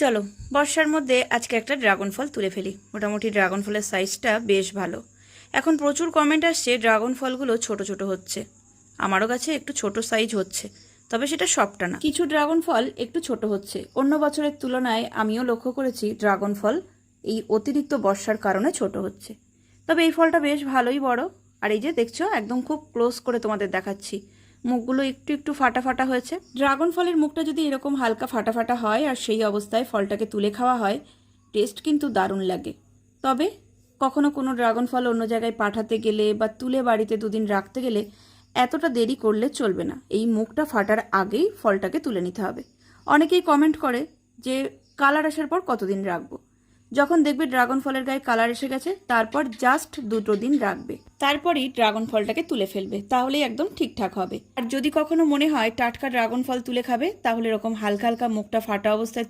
চলো বর্ষার মধ্যে আজকে একটা ড্রাগন ফল তুলে ফেলি। মোটামুটি ড্রাগন ফলের সাইজটা বেশ ভালো। এখন প্রচুর কমেন্ট আসছে ড্রাগন ফলগুলো ছোট ছোট হচ্ছে। আমারও কাছে একটু ছোট সাইজ হচ্ছে, তবে সেটা সবটা না। কিছু ড্রাগন ফল একটু ছোট হচ্ছে। অন্য বছরের তুলনায় আমিও লক্ষ্য করেছি ড্রাগন ফল এই অতিরিক্ত বর্ষার কারণে ছোট হচ্ছে। তবে এই ফলটা বেশ ভালোই বড়। আর এই যে দেখছো, একদম খুব ক্লোজ করে তোমাদের দেখাচ্ছি, মুখগুলো একটু একটু ফাটা ফাটা হয়েছে। ড্রাগন ফলের মুখটা যদি এরকম হালকা ফাটা ফাটা হয় আর সেই অবস্থায় ফলটাকে তুলে খাওয়া হয়, টেস্ট কিন্তু দারুণ লাগে। তবে কখনো কোনো ড্রাগন ফল অন্য জায়গায় পাঠাতে গেলে বা তুলে বাড়িতে দুদিন রাখতে গেলে এতটা দেরি করলে চলবে না। এই মুখটা ফাটার আগেই ফলটাকে তুলে নিতে হবে। অনেকেই কমেন্ট করে যে কালার আসার পর কতদিন রাখবো। যখন দেখবে ড্রাগন ফলের গায়ে কালার এসে গেছে, তারপর জাস্ট 2 দিন রাখবে, তারপরই ড্রাগন ফলটাকে তুলে ফেলবে, তাহলেই একদম ঠিকঠাক হবে। আর যদি কখনো মনে হয় টাটকা ড্রাগন ফল তুলে খাবে, তাহলে এরকম হালকা হালকা মুখটা ফাটা অবস্থায়